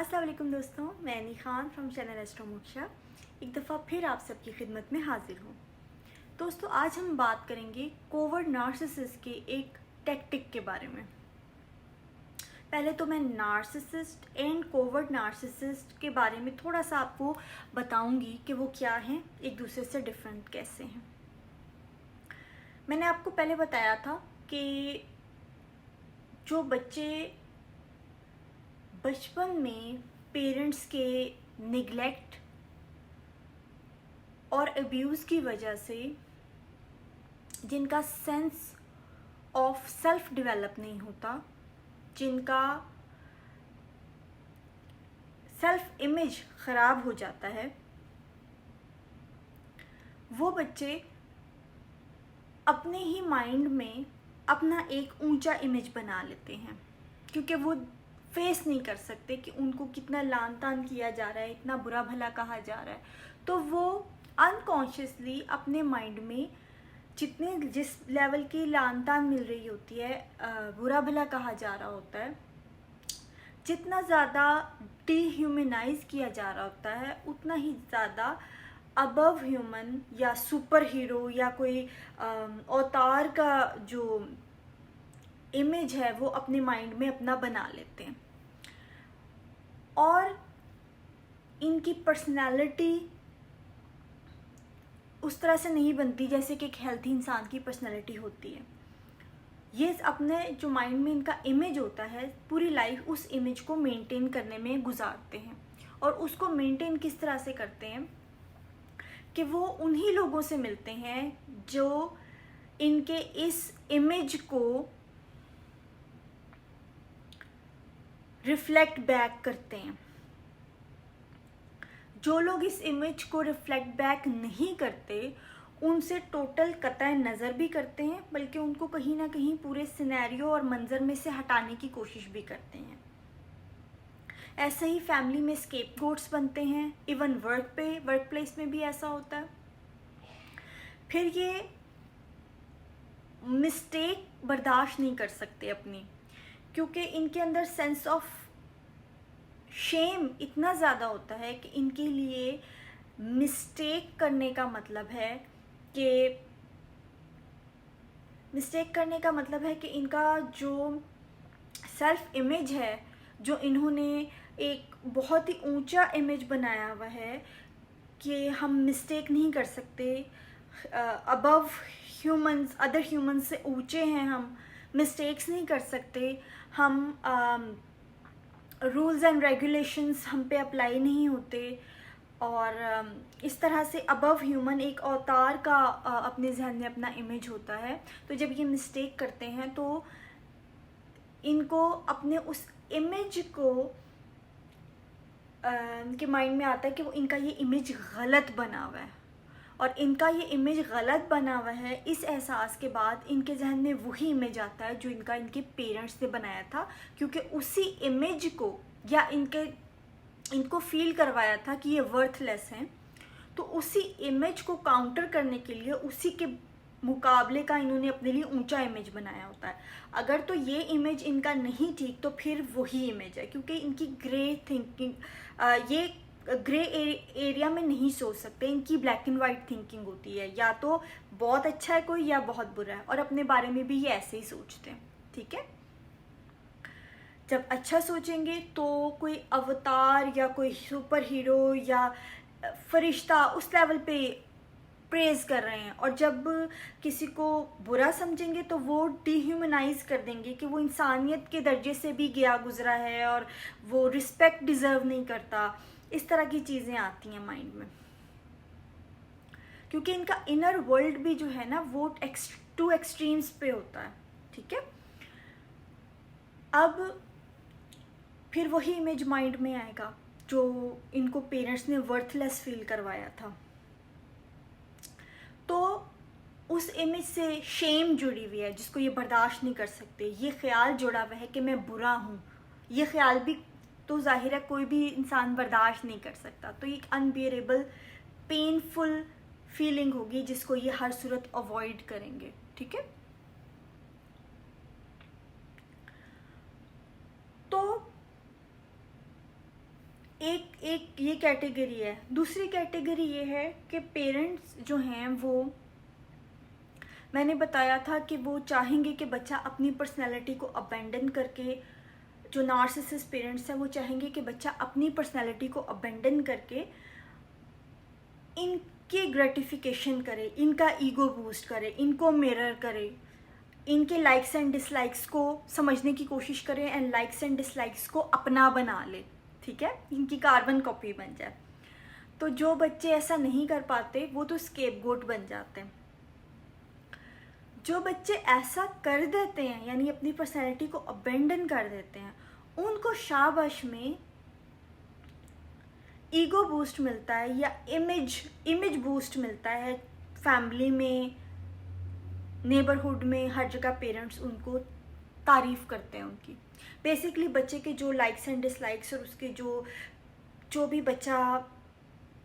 अस्सलाम वालेकुम दोस्तों, मैं अनी Khan from channel astro moksha एक दफ़ा फिर आप सबकी खिदमत में हाजिर हूँ। दोस्तों, आज हम बात करेंगे कोवर्ट नार्सिसिस्ट के एक टैक्टिक के बारे में। पहले तो मैं नार्सिसिस्ट एंड कोवर्ट नार्सिसिस्ट के बारे में थोड़ा सा आपको बताऊंगी कि वो क्या हैं, एक दूसरे से डिफरेंट कैसे हैं। मैंने आपको पहले बताया था कि जो बच्चे बचपन में पेरेंट्स के निगलेक्ट और अब्यूज़ की वजह से जिनका सेंस ऑफ सेल्फ डेवलप नहीं होता, जिनका सेल्फ इमेज ख़राब हो जाता है, वो बच्चे अपने ही माइंड में अपना एक ऊंचा इमेज बना लेते हैं, क्योंकि वो फेस नहीं कर सकते कि उनको कितना लान तान किया जा रहा है, इतना बुरा भला कहा जा रहा है। तो वो अनकॉन्शियसली अपने माइंड में जिस लेवल की लान तान मिल रही होती है, बुरा भला कहा जा रहा होता है, जितना ज़्यादा डीह्यूमनाइज किया जा रहा होता है, उतना ही ज़्यादा अबव ह्यूमन या सुपर हीरो या कोई अवतार का जो इमेज है वो अपने माइंड में अपना बना लेते हैं। और इनकी पर्सनालिटी उस तरह से नहीं बनती जैसे कि एक हेल्थी इंसान की पर्सनालिटी होती है। ये अपने जो माइंड में इनका इमेज होता है, पूरी लाइफ उस इमेज को मेंटेन करने में गुजारते हैं। और उसको मेंटेन किस तरह से करते हैं कि वो उन्हीं लोगों से मिलते हैं जो इनके इस इमेज को रिफ्लेक्ट बैक करते हैं। जो लोग इस इमेज को रिफ्लेक्ट बैक नहीं करते, उनसे टोटल कतई नज़र भी करते हैं, बल्कि उनको कहीं ना कहीं पूरे सिनेरियो और मंजर में से हटाने की कोशिश भी करते हैं। ऐसे ही फैमिली में स्केपगोट्स बनते हैं, इवन वर्क प्लेस में भी ऐसा होता है। फिर ये मिस्टेक बर्दाश्त नहीं कर सकते अपनी, क्योंकि इनके अंदर सेंस ऑफ शेम इतना ज़्यादा होता है कि इनके लिए मिस्टेक करने का मतलब है कि इनका जो सेल्फ इमेज है, जो इन्होंने एक बहुत ही ऊंचा इमेज बनाया हुआ है कि हम मिस्टेक नहीं कर सकते, अबव ह्यूमंस, अदर ह्यूमंस से ऊंचे हैं, हम मिस्टेक्स नहीं कर सकते, हम रूल्स एंड रेगुलेशंस हम पे अप्लाई नहीं होते। और इस तरह से अबव ह्यूमन एक अवतार का अपने जहन में अपना इमेज होता है। तो जब ये मिस्टेक करते हैं तो इनको अपने उस इमेज को इनके माइंड में आता है कि वो इनका ये इमेज गलत बना हुआ है, और इनका ये इमेज गलत बना हुआ है। इस एहसास के बाद इनके जहन में वही इमेज आता है जो इनके पेरेंट्स ने बनाया था, क्योंकि उसी इमेज को या इनको फील करवाया था कि ये वर्थलेस हैं। तो उसी इमेज को काउंटर करने के लिए उसी के मुकाबले का इन्होंने अपने लिए ऊंचा इमेज बनाया होता है। अगर तो ये इमेज इनका नहीं ठीक, तो फिर वही इमेज है, क्योंकि इनकी ये ग्रे एरिया में नहीं सोच सकते। इनकी ब्लैक एंड वाइट थिंकिंग होती है, या तो बहुत अच्छा है कोई या बहुत बुरा है, और अपने बारे में भी ये ऐसे ही सोचते हैं। ठीक है, जब अच्छा सोचेंगे तो कोई अवतार या कोई सुपर हीरो या फरिश्ता उस लेवल पे प्रेज कर रहे हैं, और जब किसी को बुरा समझेंगे तो वो डिह्यूमनाइज कर देंगे कि वो इंसानियत के दर्जे से भी गया गुजरा है और वो रिस्पेक्ट डिज़र्व नहीं करता। इस तरह की चीज़ें आती हैं माइंड में, क्योंकि इनका इनर वर्ल्ड भी जो है ना वो टू एक्सट्रीम्स पे होता है। ठीक है, अब फिर वही इमेज माइंड में आएगा जो इनको पेरेंट्स ने वर्थलेस फील करवाया था। तो उस इमेज से शेम जुड़ी हुई है, जिसको ये बर्दाश्त नहीं कर सकते। ये ख्याल जुड़ा हुआ है कि मैं बुरा हूँ। ये ख्याल भी तो जाहिर है कोई भी इंसान बर्दाश्त नहीं कर सकता। तो एक अनबियरेबल पेनफुल फीलिंग होगी जिसको ये हर सूरत अवॉइड करेंगे। ठीक है, तो एक एक ये कैटेगरी है। दूसरी कैटेगरी ये है कि पेरेंट्स जो हैं वो, मैंने बताया था कि वो चाहेंगे कि बच्चा अपनी पर्सनैलिटी को अबेंडन करके, जो नार्सिसिस्ट पेरेंट्स हैं वो चाहेंगे कि बच्चा अपनी पर्सनैलिटी को अबेंडन करके इनकी ग्रेटिफिकेशन करे, इनका ईगो बूस्ट करे, इनको मिरर करे, इनके लाइक्स एंड डिसलाइक्स को समझने की कोशिश करे एंड लाइक्स एंड डिसलाइक्स को अपना बना ले, ठीक है, इनकी कार्बन कॉपी बन जाए। तो जो बच्चे ऐसा नहीं कर पाते वो तो स्केपगोट बन जाते हैं। जो बच्चे ऐसा कर देते हैं, यानी अपनी पर्सनैलिटी को अबेंडन कर देते हैं, उनको शाबाश में ईगो बूस्ट मिलता है या इमेज बूस्ट मिलता है। फैमिली में, नेबरहुड में, हर जगह पेरेंट्स उनको तारीफ़ करते हैं उनकी। बेसिकली बच्चे के जो लाइक्स एंड डिसलाइक्स और उसके जो भी बच्चा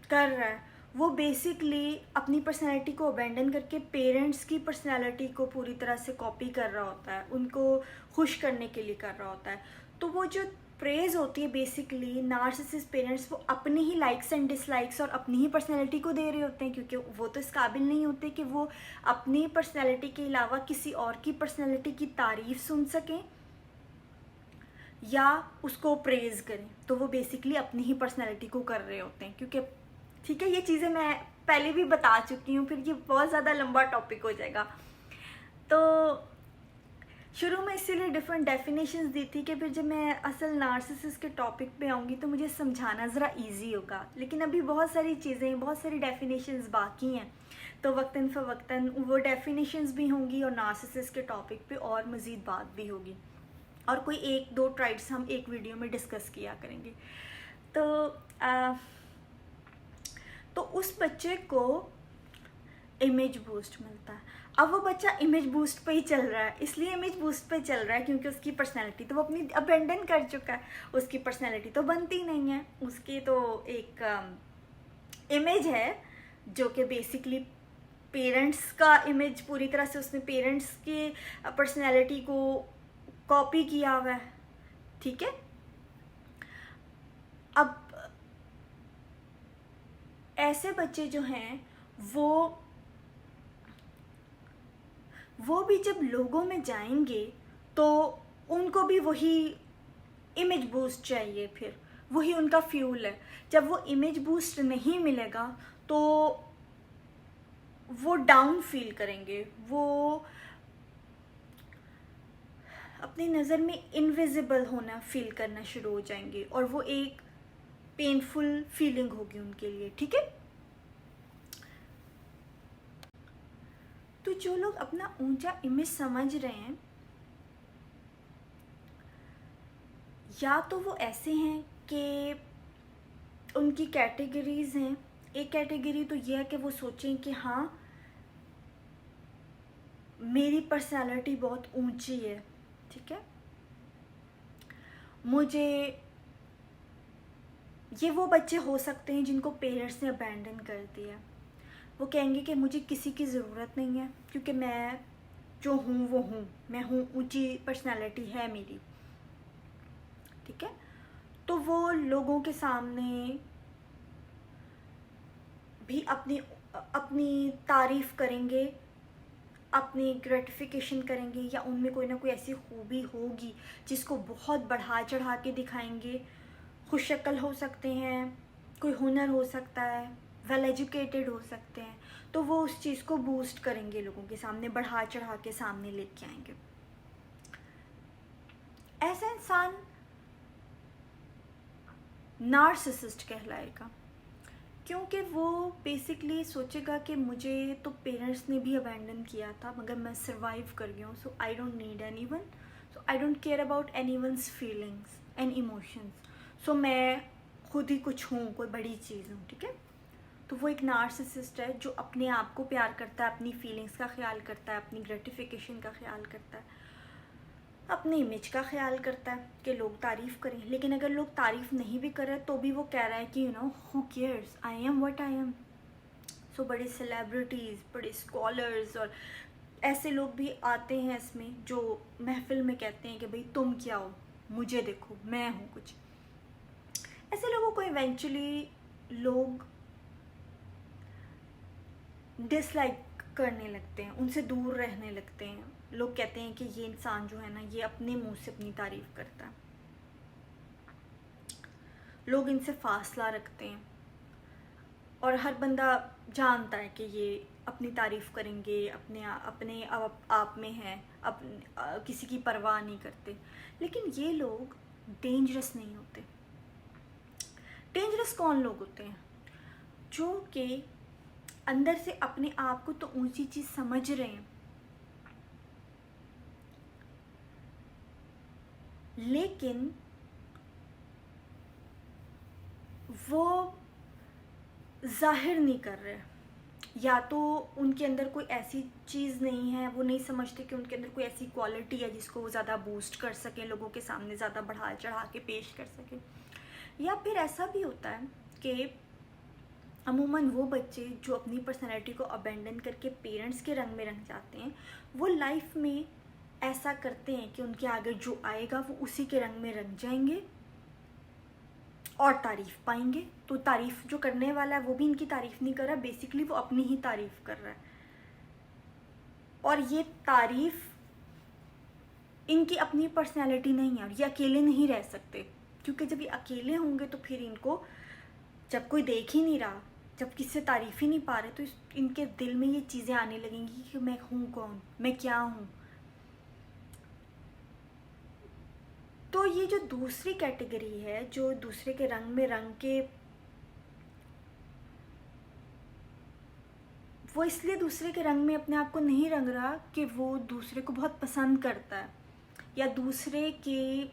कर रहा है वो बेसिकली अपनी पर्सनैलिटी को अबेंडन करके पेरेंट्स की पर्सनैलिटी को पूरी तरह से कॉपी कर रहा होता है, उनको खुश करने के लिए कर रहा होता है। तो वो जो प्रेज़ होती है बेसिकली नार्सिसिस्ट पेरेंट्स वो अपनी ही लाइक्स एंड डिसलाइक्स और अपनी ही पर्सनैलिटी को दे रहे होते हैं, क्योंकि वो तो इस काबिल नहीं होते कि वो अपनी पर्सनैलिटी के अलावा किसी और की पर्सनैलिटी की तारीफ़ सुन सकें या उसको प्रेज़ करें। तो वो बेसिकली अपनी ही पर्सनैलिटी को कर रहे होते हैं, क्योंकि ठीक है, ये चीज़ें मैं पहले भी बता चुकी हूँ, फिर ये बहुत ज़्यादा लंबा टॉपिक हो जाएगा। तो शुरू में इसीलिए डिफरेंट डेफिनेशंस दी थी कि फिर जब मैं असल नार्सिसिस के टॉपिक पे आऊँगी तो मुझे समझाना ज़रा इजी होगा। लेकिन अभी बहुत सारी चीज़ें, बहुत सारी डेफिनेशंस बाकी हैं, तो वक्तन फ़वक्तन वो डेफिनेशंस भी होंगी और नार्सिसिस के टॉपिक पे और मज़ीद बात भी होगी, और कोई एक दो ट्राइड्स हम एक वीडियो में डिस्कस किया करेंगे। तो उस बच्चे को इमेज बूस्ट मिलता है। अब वो बच्चा इमेज बूस्ट पे ही चल रहा है, इसलिए इमेज बूस्ट पे चल रहा है क्योंकि उसकी पर्सनैलिटी तो वो अपनी अबेंडन कर चुका है, उसकी पर्सनैलिटी तो बनती नहीं है, उसकी तो एक इमेज है जो कि बेसिकली पेरेंट्स का इमेज, पूरी तरह से उसने पेरेंट्स की पर्सनैलिटी को कॉपी किया हुआ है, ठीक है। अब ऐसे बच्चे जो हैं वो भी जब लोगों में जाएंगे तो उनको भी वही इमेज बूस्ट चाहिए, फिर वही उनका फ्यूल है। जब वो इमेज बूस्ट नहीं मिलेगा तो वो डाउन फील करेंगे, वो अपनी नज़र में इनविजिबल होना फील करना शुरू हो जाएंगे और वो एक पेनफुल फीलिंग होगी उनके लिए, ठीक है। तो जो लोग अपना ऊंचा इमेज समझ रहे हैं, या तो वो ऐसे हैं कि उनकी कैटेगरीज हैं। एक कैटेगरी तो ये है कि वो सोचें कि हाँ मेरी पर्सनालिटी बहुत ऊंची है, ठीक है, मुझे, ये वो बच्चे हो सकते हैं जिनको पेरेंट्स ने अबैंडन कर दिया। वो कहेंगे कि मुझे किसी की ज़रूरत नहीं है क्योंकि मैं जो हूँ वो हूँ, मैं हूँ, ऊंची पर्सनालिटी है मेरी, ठीक है। तो वो लोगों के सामने भी अपनी तारीफ़ करेंगे, अपनी ग्रेटिफिकेशन करेंगे, या उनमें कोई ना कोई ऐसी खूबी होगी जिसको बहुत बढ़ा चढ़ा के दिखाएंगे। खुशशक्ल हो सकते हैं, कोई हुनर हो सकता है, वेल एजुकेटेड हो सकते हैं, तो वो उस चीज़ को बूस्ट करेंगे, लोगों के सामने बढ़ा चढ़ा के सामने लेके आएंगे। ऐसा इंसान नार्सिसिस्ट कहलाएगा, क्योंकि वो बेसिकली सोचेगा कि मुझे तो पेरेंट्स ने भी अबैंडन किया था मगर मैं सर्वाइव कर गया हूँ, so I don't need anyone, so I don't care about anyone's feelings and emotions, so मैं खुद ही कुछ हूँ, कोई बड़ी चीज़ हूँ, ठीक है। तो वो एक नार्सिसिस्ट है जो अपने आप को प्यार करता है, अपनी फीलिंग्स का ख्याल करता है, अपनी ग्रेटिफिकेशन का ख्याल करता है, अपने इमेज का ख्याल करता है कि लोग तारीफ़ करें। लेकिन अगर लोग तारीफ़ नहीं भी करें तो भी वो कह रहा है कि who cares, I am what I am. So बड़े सेलिब्रिटीज़, बड़े स्कॉलर्स और ऐसे लोग भी आते हैं इसमें जो महफिल में कहते हैं कि भाई तुम क्या हो, मुझे देखो, मैं हूँ कुछ। ऐसे लोगों को इवेंचुअली लोग डिसलाइक करने लगते हैं, उनसे दूर रहने लगते हैं। लोग कहते हैं कि ये इंसान जो है ना, ये अपने मुंह से अपनी तारीफ करता है। लोग इनसे फासला रखते हैं और हर बंदा जानता है कि ये अपनी तारीफ करेंगे, अपने आप में है, किसी की परवाह नहीं करते। लेकिन ये लोग डेंजरस नहीं होते। डेंजरस कौन लोग होते हैं? जो कि अंदर से अपने आप को तो ऊंची चीज समझ रहे हैं, लेकिन वो जाहिर नहीं कर रहे। या तो उनके अंदर कोई ऐसी चीज़ नहीं है, वो नहीं समझते कि उनके अंदर कोई ऐसी क्वालिटी है जिसको वो ज़्यादा बूस्ट कर सकें, लोगों के सामने ज़्यादा बढ़ा चढ़ा के पेश कर सकें। या फिर ऐसा भी होता है कि अमूमन वो बच्चे जो अपनी पर्सनैलिटी को अबेंडन करके पेरेंट्स के रंग में रंग जाते हैं, वो लाइफ में ऐसा करते हैं कि उनके आगे जो आएगा वो उसी के रंग में रंग जाएंगे और तारीफ पाएंगे। तो तारीफ जो करने वाला है वो भी इनकी तारीफ नहीं कर रहा, बेसिकली वो अपनी ही तारीफ कर रहा है। और ये तारीफ इनकी अपनी पर्सनैलिटी नहीं है और ये अकेले नहीं रह सकते, क्योंकि जब ये अकेले होंगे तो फिर इनको जब कोई देख ही नहीं रहा, जब किससे तारीफ ही नहीं पा रहे, तो इनके दिल में ये चीज़ें आने लगेंगी कि मैं हूँ कौन, मैं क्या हूँ। तो ये जो दूसरी कैटेगरी है, जो दूसरे के रंग में रंग के, वो इसलिए दूसरे के रंग में अपने आप को नहीं रंग रहा कि वो दूसरे को बहुत पसंद करता है या दूसरे के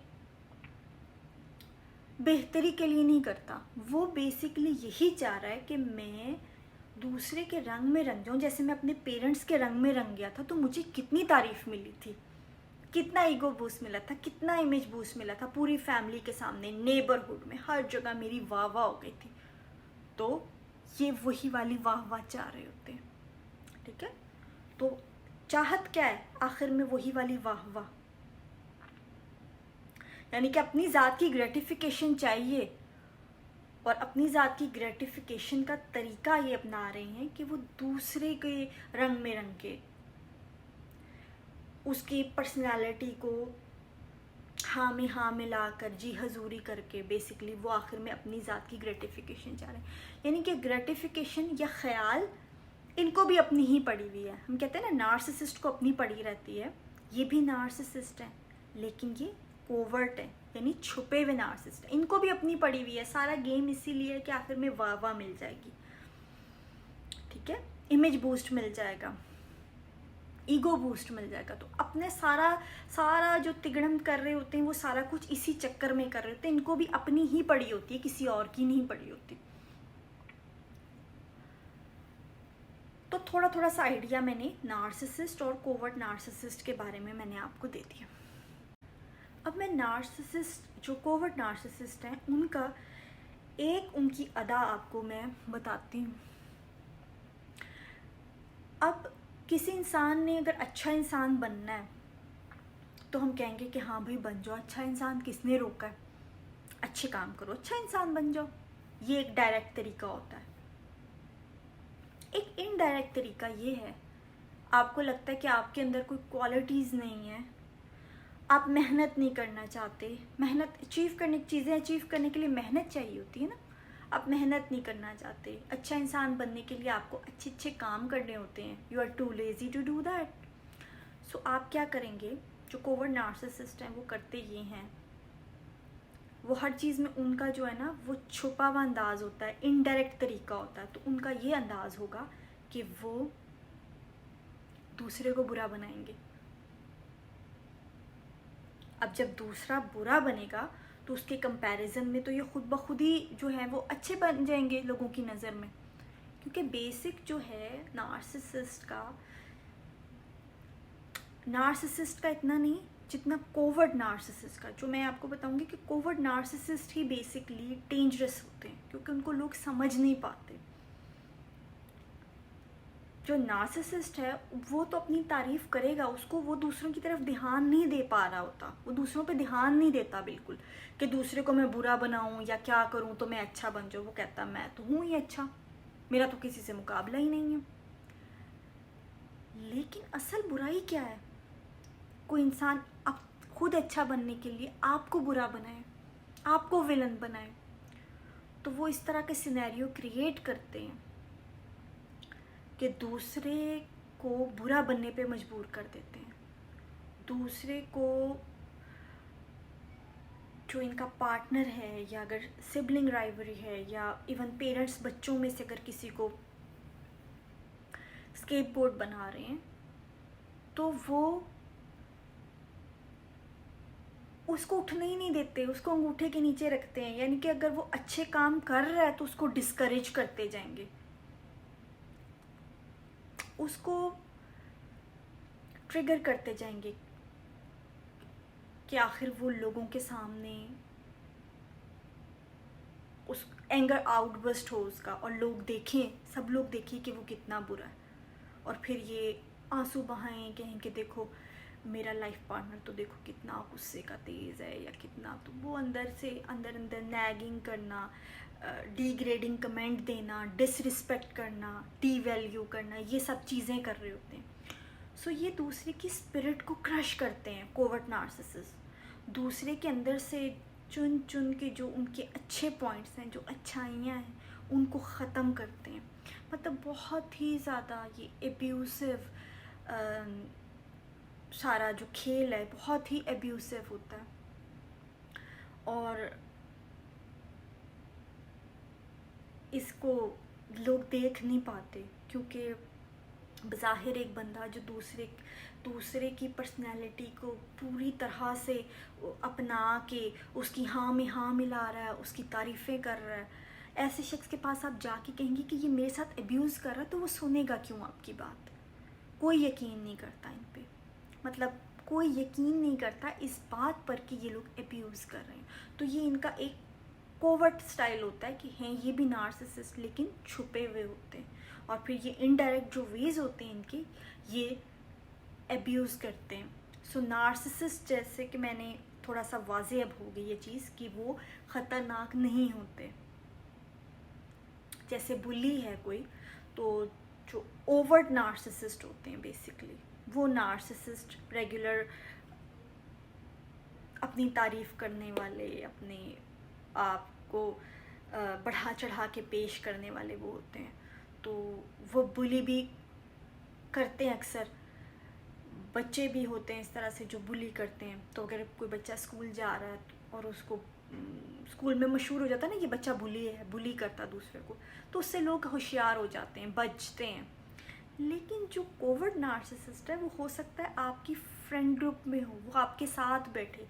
बेहतरी के लिए नहीं करता। वो बेसिकली यही चाह रहा है कि मैं दूसरे के रंग में रंग जाऊँ। जैसे मैं अपने पेरेंट्स के रंग में रंग गया था तो मुझे कितनी तारीफ मिली थी, कितना ईगो बूस्ट मिला था, कितना इमेज बूस्ट मिला था, पूरी फैमिली के सामने, नेबरहुड में, हर जगह मेरी वाह वाह हो गई थी। तो ये वही वाली वाह वाह चाह रहे होते हैं, ठीक है। तो चाहत क्या है आखिर में? वही वाली वाह वाह, यानी कि अपनी ज़ात की ग्रेटिफिकेशन चाहिए। और अपनी ज़ात की ग्रेटिफिकेशन का तरीका ये अपना रहे हैं कि वो दूसरे के रंग में रंग के, उसकी पर्सनालिटी को हाँ में हाँ मिलाकर, जी हजूरी करके, बेसिकली वो आखिर में अपनी ज़ात की ग्रेटिफिकेशन चाह रहे हैं। यानी कि ग्रेटिफिकेशन या ख्याल इनको भी अपनी ही पड़ी हुई है। हम कहते हैं ना नार्सिसिस्ट को अपनी पड़ी रहती है, ये भी नार्सिसिस्ट है, लेकिन ये कोवर्ट है, यानी छुपे हुए नार्सिसिस्ट। इनको भी अपनी पड़ी हुई है। सारा गेम इसीलिए है कि आखिर में वाह वाह मिल जाएगी, ठीक है, इमेज बूस्ट मिल जाएगा, ईगो बूस्ट मिल जाएगा। तो अपने सारा जो तिगड़म कर रहे होते हैं वो सारा कुछ इसी चक्कर में कर रहे होते हैं। इनको भी अपनी ही पड़ी होती है, किसी और की नहीं पड़ी होती। तो थोड़ा थोड़ा सा आइडिया मैंने नार्सिसिस्ट और कोवर्ट नार्सिसिस्ट के बारे में मैंने आपको दे दिया। अब मैं नार्सिसिस्ट, जो कोवर्ट नार्सिसिस्ट हैं, उनकी अदा आपको मैं बताती हूँ। अब किसी इंसान ने अगर अच्छा इंसान बनना है तो हम कहेंगे कि हाँ भाई बन जाओ अच्छा इंसान, किसने रोका है, अच्छे काम करो, अच्छा इंसान बन जाओ। ये एक डायरेक्ट तरीका होता है। एक इनडायरेक्ट तरीका ये है, आपको लगता है कि आपके अंदर कोई क्वालिटीज़ नहीं है, आप मेहनत नहीं करना चाहते, मेहनत चीज़ें अचीव करने के लिए मेहनत चाहिए होती है ना, आप मेहनत नहीं करना चाहते। अच्छा इंसान बनने के लिए आपको अच्छे काम करने होते हैं, you are too lazy to do that. So आप क्या करेंगे? जो कोवर्ट नार्सिसिस्ट हैं वो करते ये हैं, वो हर चीज़ में उनका जो है ना वो छुपा हुआ अंदाज़ होता है, इनडायरेक्ट तरीका होता है। तो उनका ये अंदाज़ होगा कि वो दूसरे को बुरा बनाएंगे। अब जब दूसरा बुरा बनेगा तो उसके कंपैरिजन में तो ये खुद ब खुद ही जो है वो अच्छे बन जाएंगे लोगों की नज़र में। क्योंकि बेसिक जो है नार्सिसिस्ट का इतना नहीं जितना कोवर्ट नार्सिसिस्ट का। जो मैं आपको बताऊंगी कि कोवर्ट नार्सिसिस्ट ही बेसिकली डेंजरस होते हैं, क्योंकि उनको लोग समझ नहीं पाते। जो नार्सिसिस्ट है वो तो अपनी तारीफ करेगा, उसको वो दूसरों की तरफ ध्यान नहीं दे पा रहा होता, वो दूसरों पे ध्यान नहीं देता बिल्कुल कि दूसरे को मैं बुरा बनाऊं या क्या करूं तो मैं अच्छा बन जाऊं। वो कहता मैं तो हूं ही अच्छा, मेरा तो किसी से मुकाबला ही नहीं है। लेकिन असल बुराई क्या है? कोई इंसान अब खुद अच्छा बनने के लिए आपको बुरा बनाए, आपको विलन बनाए, तो वो इस तरह के सिनेरियो क्रिएट करते हैं कि दूसरे को बुरा बनने पे मजबूर कर देते हैं। दूसरे को, जो इनका पार्टनर है या अगर सिबलिंग राइवरी है या इवन पेरेंट्स बच्चों में से अगर किसी को स्केपगोट बना रहे हैं, तो वो उसको उठने ही नहीं देते, उसको अंगूठे के नीचे रखते हैं। यानी कि अगर वो अच्छे काम कर रहा है तो उसको डिस्करेज करते जाएंगे, उसको ट्रिगर करते जाएंगे कि आखिर वो लोगों के सामने उस एंगर आउटबर्स्ट हो उसका, और लोग देखें, सब लोग देखें कि वो कितना बुरा है, और फिर ये आंसू बहाएं, कहें कि देखो मेरा लाइफ पार्टनर तो देखो कितना गुस्से का तेज़ है या कितना, तो वो अंदर से अंदर नैगिंग करना, डिग्रेडिंग कमेंट देना, डिसरिस्पेक्ट करना, डी वैल्यू करना, ये सब चीज़ें कर रहे होते हैं। सो ये दूसरे की स्पिरिट को क्रश करते हैं कोवर्ट नार्सिसिस्ट। दूसरे के अंदर से चुन चुन के जो उनके अच्छे पॉइंट्स हैं, जो अच्छाइयाँ हैं, उनको ख़त्म करते हैं। मतलब बहुत ही ज़्यादा ये एब्यूसिव सारा जो खेल है बहुत ही एब्यूसिव होता है। और इसको लोग देख नहीं पाते क्योंकि बज़ाहिर एक बंदा जो दूसरे की पर्सनैलिटी को पूरी तरह से अपना के उसकी हाँ में हाँ मिला रहा है, उसकी तारीफ़ें कर रहा है, ऐसे शख्स के पास आप जाके कहेंगे कि ये मेरे साथ अब्यूज़ कर रहा है, तो वो सुनेगा क्यों आपकी बात? कोई यकीन नहीं करता इन पे, मतलब कोई यकीन नहीं करता इस बात पर कि ये लोग अब्यूज़ कर रहे हैं। तो ये इनका एक कोवर्ट स्टाइल होता है कि हैं ये भी नार्सिसिस्ट लेकिन छुपे हुए होते हैं, और फिर ये इनडायरेक्ट जो वेज होते हैं इनके, ये अब्यूज़ करते हैं। सो नार्सिसिस्ट, जैसे कि मैंने थोड़ा सा वाज़ेह अब हो गई ये चीज़ कि वो ख़तरनाक नहीं होते। जैसे बुली है कोई, तो जो ओवर्ट नार्सिसिस्ट होते हैं बेसिकली, वो नार्सिसिस्ट रेगुलर अपनी तारीफ़ करने वाले, अपने आप को बढ़ा चढ़ा के पेश करने वाले वो होते हैं। तो वो बुली भी करते हैं, अक्सर बच्चे भी होते हैं इस तरह से जो बुली करते हैं। तो अगर कोई बच्चा स्कूल जा रहा है और उसको स्कूल में मशहूर हो जाता है ना ये बच्चा बुली है, बुली करता दूसरे को, तो उससे लोग होशियार हो जाते हैं, बचते हैं। लेकिन जो कोवर्ट नार्सिसिस्ट है वो हो सकता है आपकी फ्रेंड ग्रुप में हो, वो आपके साथ बैठे,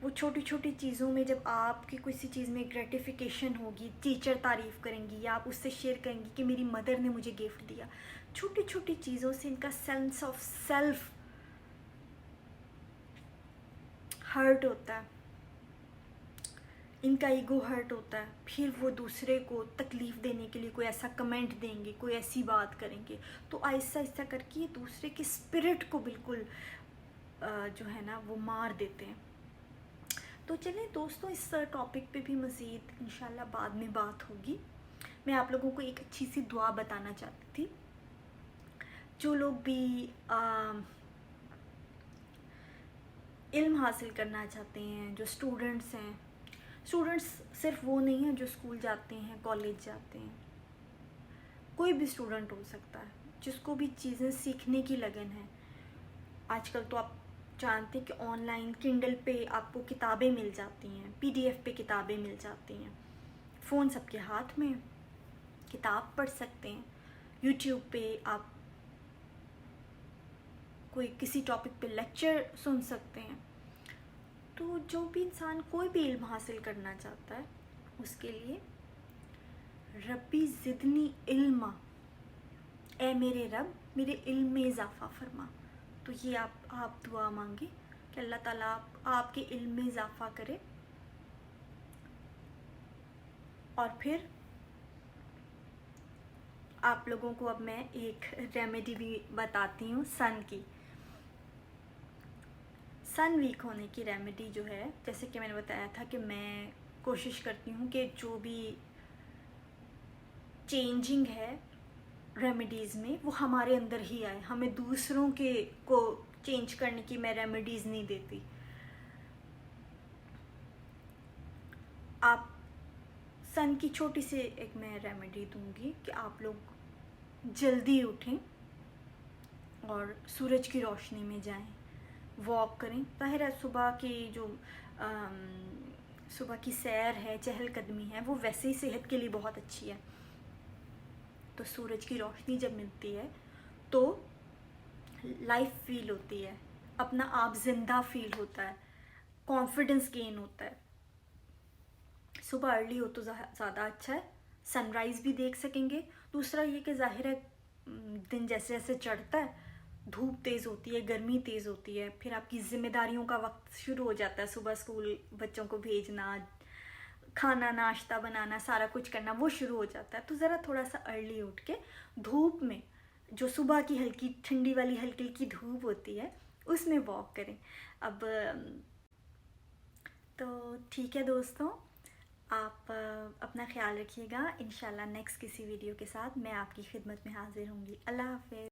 वो छोटी छोटी चीज़ों में जब आपकी किसी चीज़ में ग्रेटिफिकेशन होगी, टीचर तारीफ़ करेंगी या आप उससे शेयर करेंगी कि मेरी मदर ने मुझे गिफ्ट दिया, छोटी छोटी चीज़ों से इनका सेंस ऑफ सेल्फ हर्ट होता है, इनका ईगो हर्ट होता है। फिर वो दूसरे को तकलीफ़ देने के लिए कोई ऐसा कमेंट देंगे, कोई ऐसी बात करेंगे, तो आहिस्ता आहिस्ता करके ये दूसरे के स्पिरिट को बिल्कुल जो है ना वो मार देते हैं। तो चलें दोस्तों, इस टॉपिक पे भी मज़ीद इंशाल्लाह बाद में बात होगी। मैं आप लोगों को एक अच्छी सी दुआ बताना चाहती थी। जो लोग भी इल्म हासिल करना चाहते हैं, जो स्टूडेंट्स हैं, स्टूडेंट्स सिर्फ वो नहीं हैं जो स्कूल जाते हैं, कॉलेज जाते हैं, कोई भी स्टूडेंट हो सकता है जिसको भी चीज़ें सीखने की लगन है। आजकल तो आप जानते हैं कि ऑनलाइन किंडल पे आपको किताबें मिल जाती हैं, PDF पे किताबें मिल जाती हैं, फ़ोन सबके हाथ में, किताब पढ़ सकते हैं। यूट्यूब पे आप कोई किसी टॉपिक पे लेक्चर सुन सकते हैं। तो जो भी इंसान कोई भी इल्म हासिल करना चाहता है उसके लिए रब्बी ज़िदनी इल्मा, ए मेरे रब मेरे इल्म में इजाफ़ा फरमा। तो ये आप दुआ मांगे कि अल्लाह ताला आपके इल्म में इजाफ़ा करे, और फिर आप लोगों को अब मैं एक रेमेडी भी बताती हूँ सन की। सन वीक होने की रेमेडी जो है, जैसे कि मैंने बताया था कि मैं कोशिश करती हूँ कि जो भी चेंजिंग है रेमेडीज़ में वो हमारे अंदर ही आए, हमें दूसरों के को चेंज करने की मैं रेमेडीज़ नहीं देती। आप सन की छोटी सी एक मैं रेमेडी दूंगी कि आप लोग जल्दी उठें और सूरज की रोशनी में जाएं, वॉक करें। ज़ाहिर है सुबह की जो सुबह की सैर है, चहलकदमी है, वो वैसे ही सेहत के लिए बहुत अच्छी है। तो सूरज की रोशनी जब मिलती है तो लाइफ फील होती है, अपना आप जिंदा फील होता है, कॉन्फिडेंस गेन होता है। सुबह अर्ली हो तो ज़्यादा अच्छा है, सनराइज़ भी देख सकेंगे। दूसरा ये कि ज़ाहिर है दिन जैसे जैसे चढ़ता है धूप तेज़ होती है, गर्मी तेज़ होती है, फिर आपकी ज़िम्मेदारियों का वक्त शुरू हो जाता है। सुबह स्कूल बच्चों को भेजना, खाना नाश्ता बनाना, सारा कुछ करना, वो शुरू हो जाता है। तो ज़रा थोड़ा सा अर्ली उठ के धूप में, जो सुबह की हल्की ठंडी वाली हल्की हल्की धूप होती है, उसमें वॉक करें। अब तो ठीक है दोस्तों, आप अपना ख्याल रखिएगा। इंशाल्लाह नेक्स्ट किसी वीडियो के साथ मैं आपकी खिदमत में हाजिर होंगी। अल्लाह हाफ़िज़।